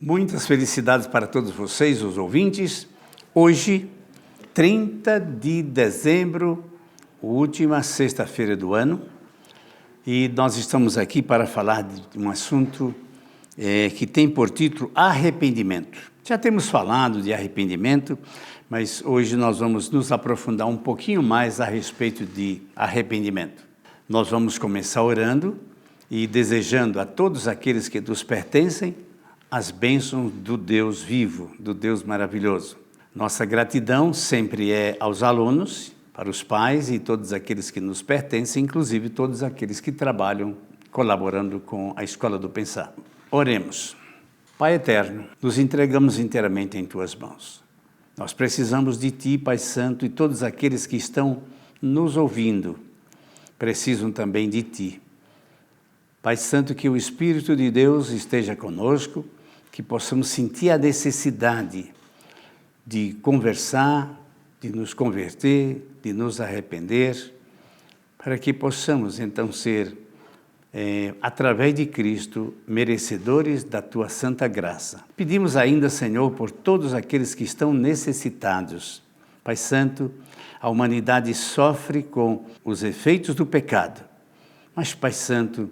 Muitas felicidades para todos vocês, os ouvintes. Hoje, 30 de dezembro, última sexta-feira do ano, e nós estamos aqui para falar de um assunto que tem por título arrependimento. Já temos falado de arrependimento, mas hoje nós vamos nos aprofundar um pouquinho mais a respeito de arrependimento. Nós vamos começar orando e desejando a todos aqueles que nos pertencem as bênçãos do Deus vivo, do Deus maravilhoso. Nossa gratidão sempre é aos alunos, para os pais e todos aqueles que nos pertencem, inclusive todos aqueles que trabalham colaborando com a Escola do Pensar. Oremos. Pai eterno, nos entregamos inteiramente em Tuas mãos. Nós precisamos de Ti, Pai Santo, e todos aqueles que estão nos ouvindo precisam também de Ti. Pai Santo, que o Espírito de Deus esteja conosco, que possamos sentir a necessidade de conversar, de nos converter, de nos arrepender, para que possamos então ser, através de Cristo, merecedores da Tua santa graça. Pedimos ainda, Senhor, por todos aqueles que estão necessitados. Pai Santo, a humanidade sofre com os efeitos do pecado, mas, Pai Santo,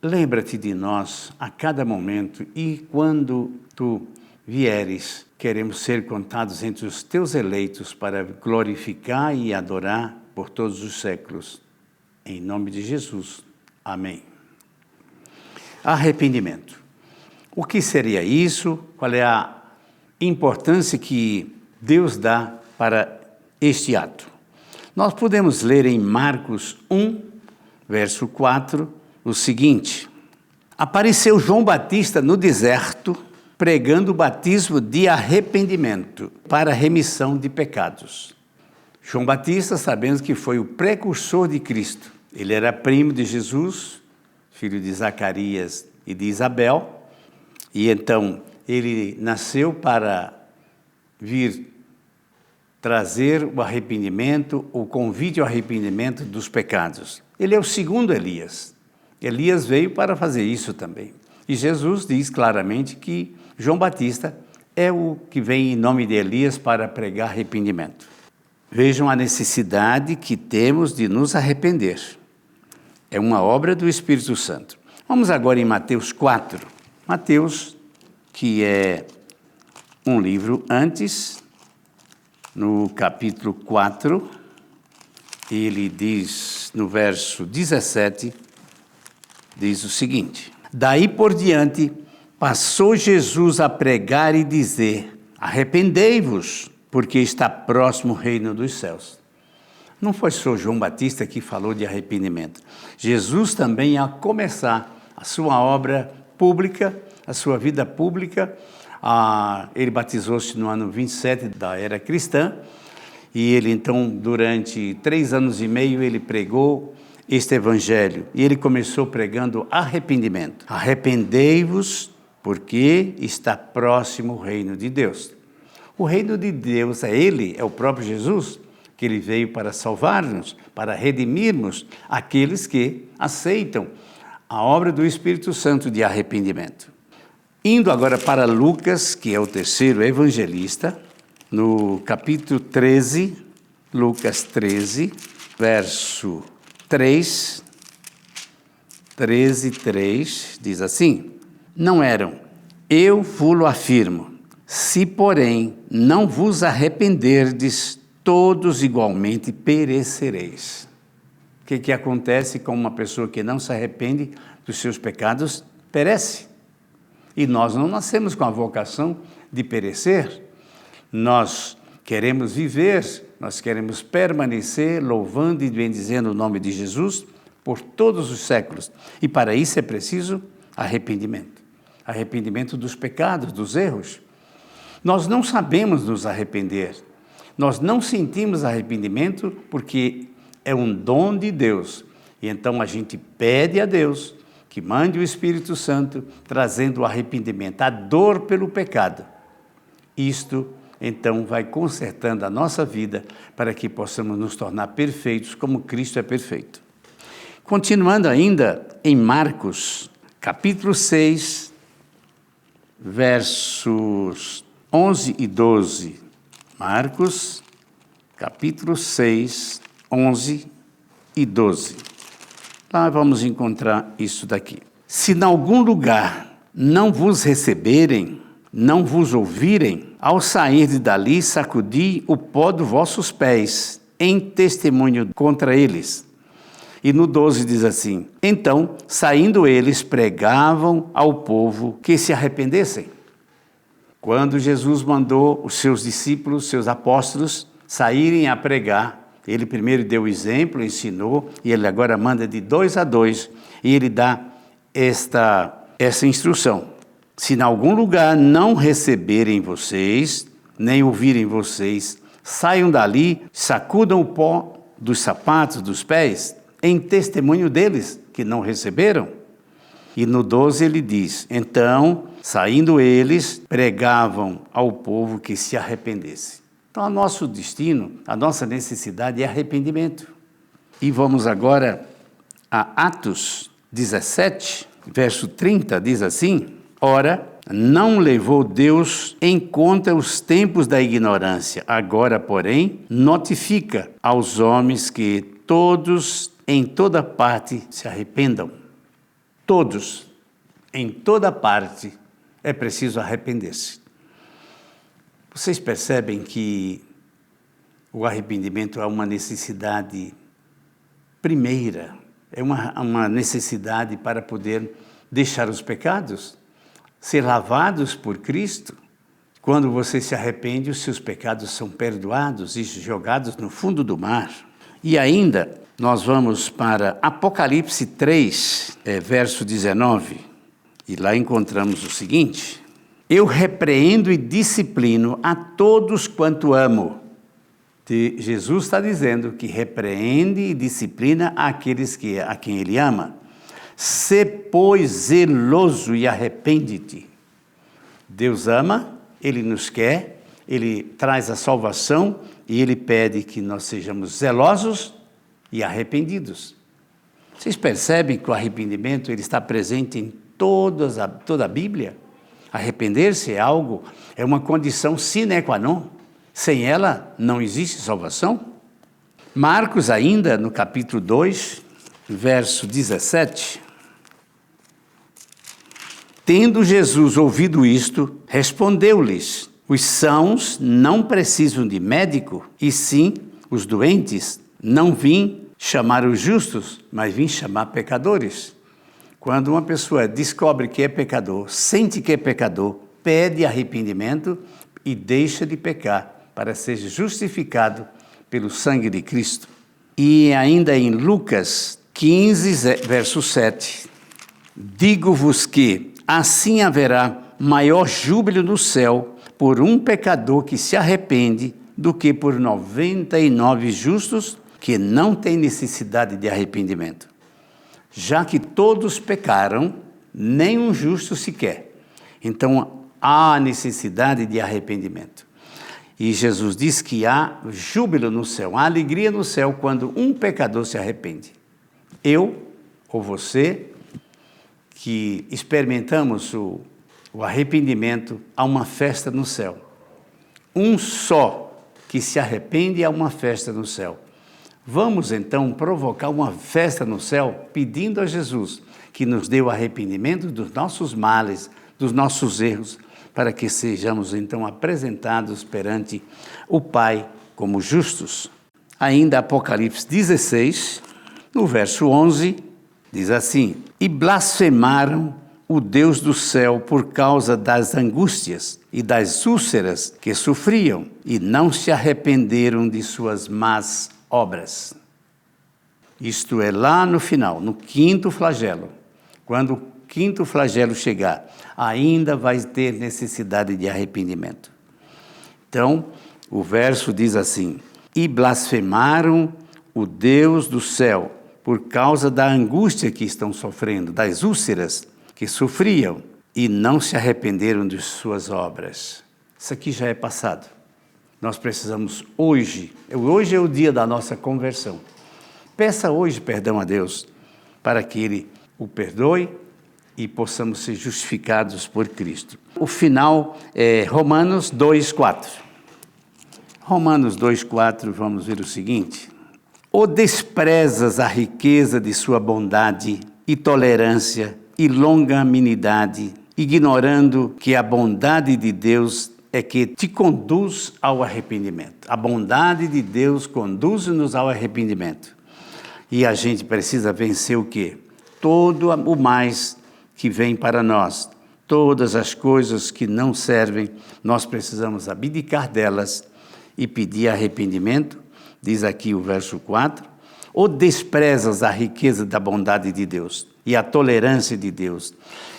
lembra-te de nós a cada momento e quando Tu vieres, queremos ser contados entre os Teus eleitos para glorificar e adorar por todos os séculos. Em nome de Jesus. Amém. Arrependimento. O que seria isso? Qual é a importância que Deus dá para este ato? Nós podemos ler em Marcos 1, verso 4, o seguinte: apareceu João Batista no deserto, pregando o batismo de arrependimento para remissão de pecados. João Batista, sabemos que foi o precursor de Cristo. Ele era primo de Jesus, filho de Zacarias e de Isabel, e então ele nasceu para vir trazer o arrependimento, o convite ao arrependimento dos pecados. Ele é o segundo Elias. Elias veio para fazer isso também. E Jesus diz claramente que João Batista é o que vem em nome de Elias para pregar arrependimento. Vejam a necessidade que temos de nos arrepender. É uma obra do Espírito Santo. Vamos agora em Mateus 4. Mateus, que é um livro antes, no capítulo 4, ele diz no verso 17, diz o seguinte: daí por diante, passou Jesus a pregar e dizer: arrependei-vos, porque está próximo o reino dos céus. Não foi só João Batista que falou de arrependimento. Jesus também, a começar a sua obra pública, a sua vida pública, ele batizou-se no ano 27 da era cristã, e ele então, durante 3 anos e meio, ele pregou este evangelho, e ele começou pregando arrependimento. Arrependei-vos, porque está próximo o reino de Deus. O reino de Deus é o próprio Jesus, que ele veio para salvar-nos, para redimirmos aqueles que aceitam a obra do Espírito Santo de arrependimento. Indo agora para Lucas, que é o terceiro evangelista, no capítulo 13, Lucas 13, verso 13, 3, diz assim: não eram, eu vos afirmo, se porém não vos arrependerdes, todos igualmente perecereis. O que acontece com uma pessoa que não se arrepende dos seus pecados? Perece. E nós não nascemos com a vocação de perecer. Nós queremos viver, nós queremos permanecer louvando e bendizendo o nome de Jesus por todos os séculos. E para isso é preciso arrependimento. Arrependimento dos pecados, dos erros. Nós não sabemos nos arrepender. Nós não sentimos arrependimento porque é um dom de Deus. E então a gente pede a Deus que mande o Espírito Santo trazendo o arrependimento, a dor pelo pecado. Isto então vai consertando a nossa vida para que possamos nos tornar perfeitos como Cristo é perfeito. Continuando ainda em Marcos, capítulo 6, versos 11 e 12. Marcos, capítulo 6, 11 e 12. Lá vamos encontrar isso daqui. Se em algum lugar não vos receberem, não vos ouvirem, ao sair de dali, sacudi o pó dos vossos pés, em testemunho contra eles. E no 12 diz assim: então, saindo eles, pregavam ao povo que se arrependessem. Quando Jesus mandou os seus discípulos, seus apóstolos, saírem a pregar, ele primeiro deu o exemplo, ensinou, e ele agora manda de 2 a 2, e ele dá essa instrução. Se em algum lugar não receberem vocês, nem ouvirem vocês, saiam dali, sacudam o pó dos sapatos, dos pés, em testemunho deles que não receberam. E no 12 ele diz: então, saindo eles, pregavam ao povo que se arrependesse. Então, o nosso destino, a nossa necessidade é arrependimento. E vamos agora a Atos 17, verso 30, diz assim: ora, não levou Deus em conta os tempos da ignorância, agora, porém, notifica aos homens que todos, em toda parte, se arrependam. Todos, em toda parte, é preciso arrepender-se. Vocês percebem que o arrependimento é uma necessidade primeira, é uma necessidade para poder deixar os pecados, ser lavados por Cristo. Quando você se arrepende, os seus pecados são perdoados e jogados no fundo do mar. E ainda, nós vamos para Apocalipse 3, verso 19, e lá encontramos o seguinte: eu repreendo e disciplino a todos quanto amo. Jesus está dizendo que repreende e disciplina aqueles a quem ele ama. Sê, pois, zeloso e arrepende-te. Deus ama, ele nos quer, ele traz a salvação e ele pede que nós sejamos zelosos e arrependidos. Vocês percebem que o arrependimento ele está presente em toda a Bíblia? Arrepender-se é uma condição sine qua non. Sem ela, não existe salvação. Marcos ainda, no capítulo 2, verso 17. Tendo Jesus ouvido isto, respondeu-lhes: os sãos não precisam de médico, e sim os doentes. Não vim chamar os justos, mas vim chamar pecadores. Quando uma pessoa descobre que é pecador, sente que é pecador, pede arrependimento e deixa de pecar para ser justificado pelo sangue de Cristo. E ainda em Lucas 15, verso 7, digo-vos que assim haverá maior júbilo no céu por um pecador que se arrepende do que por 99 justos que não têm necessidade de arrependimento. Já que todos pecaram, nenhum justo sequer. Então, há necessidade de arrependimento. E Jesus diz que há júbilo no céu, há alegria no céu quando um pecador se arrepende. Eu ou você, que experimentamos o arrependimento, há uma festa no céu. Um só que se arrepende, há uma festa no céu. Vamos então provocar uma festa no céu, pedindo a Jesus que nos dê o arrependimento dos nossos males, dos nossos erros, para que sejamos então apresentados perante o Pai como justos. Ainda Apocalipse 16, no verso 11, diz assim: e blasfemaram o Deus do céu por causa das angústias e das úlceras que sofriam, e não se arrependeram de suas más obras. Isto é, lá no final, no quinto flagelo, quando o quinto flagelo chegar, ainda vai ter necessidade de arrependimento. Então, o verso diz assim: e blasfemaram o Deus do céu por causa da angústia que estão sofrendo, das úlceras que sofriam, e não se arrependeram de suas obras. Isso aqui já é passado. Nós precisamos hoje é o dia da nossa conversão. Peça hoje perdão a Deus, para que Ele o perdoe e possamos ser justificados por Cristo. o final é Romanos 2:4. Romanos 2:4, vamos ver o seguinte: ou desprezas a riqueza de sua bondade e tolerância e longanimidade, ignorando que a bondade de Deus é que te conduz ao arrependimento. A bondade de Deus conduz-nos ao arrependimento. E a gente precisa vencer o quê? Todo o mais que vem para nós. Todas as coisas que não servem, nós precisamos abdicar delas e pedir arrependimento. Diz aqui o verso 4. Ou desprezas a riqueza da bondade de Deus e a tolerância de Deus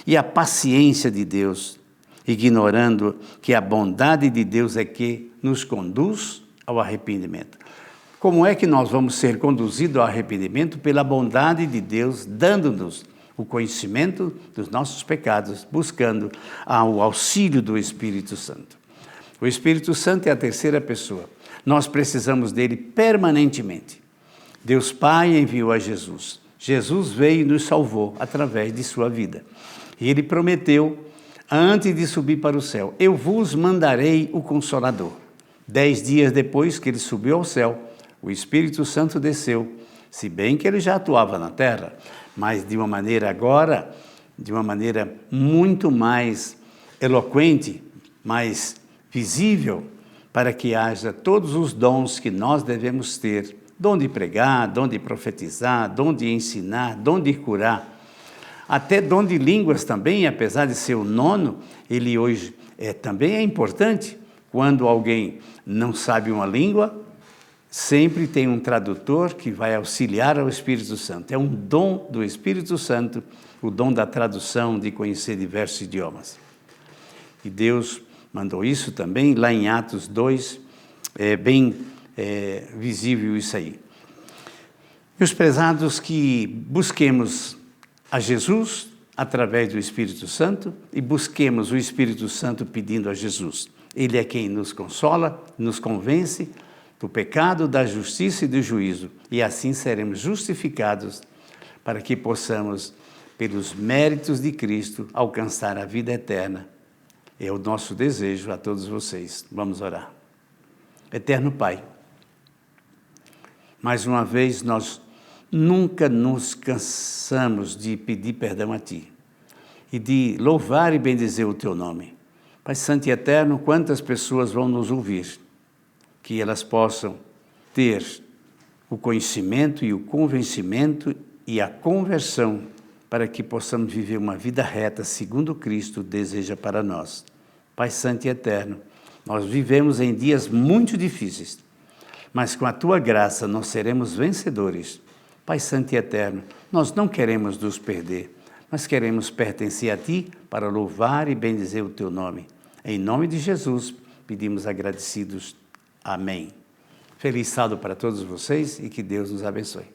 e a paciência de Deus, ignorando que a bondade de Deus é que nos conduz ao arrependimento. Como é que nós vamos ser conduzidos ao arrependimento? Pela bondade de Deus, dando-nos o conhecimento dos nossos pecados, buscando o auxílio do Espírito Santo. O Espírito Santo é a terceira pessoa. Nós precisamos dele permanentemente. Deus Pai enviou a Jesus. Jesus veio e nos salvou através de sua vida. E ele prometeu, antes de subir para o céu, eu vos mandarei o Consolador. 10 dias depois que ele subiu ao céu, o Espírito Santo desceu, se bem que ele já atuava na terra, mas de uma maneira agora, de uma maneira muito mais eloquente, mais visível, para que haja todos os dons que nós devemos ter, dom de pregar, dom de profetizar, dom de ensinar, dom de curar, até dom de línguas também, apesar de ser o 9º, ele hoje também é importante. Quando alguém não sabe uma língua, sempre tem um tradutor que vai auxiliar ao Espírito Santo. É um dom do Espírito Santo, o dom da tradução, de conhecer diversos idiomas. E Deus mandou isso também, lá em Atos 2, é bem visível isso aí. Meus prezados, que busquemos a Jesus através do Espírito Santo e busquemos o Espírito Santo pedindo a Jesus. Ele é quem nos consola, nos convence do pecado, da justiça e do juízo, e assim seremos justificados para que possamos, pelos méritos de Cristo, alcançar a vida eterna. É o nosso desejo a todos vocês. Vamos orar. Eterno Pai, mais uma vez nós nunca nos cansamos de pedir perdão a Ti e de louvar e bendizer o Teu nome. Pai Santo e Eterno, quantas pessoas vão nos ouvir, que elas possam ter o conhecimento e o convencimento e a conversão para que possamos viver uma vida reta segundo Cristo deseja para nós. Pai Santo e Eterno, nós vivemos em dias muito difíceis, mas com a Tua graça nós seremos vencedores. Pai Santo e Eterno, nós não queremos nos perder, mas queremos pertencer a Ti para louvar e bendizer o Teu nome. Em nome de Jesus, pedimos agradecidos. Amém. Feliz sábado para todos vocês e que Deus nos abençoe.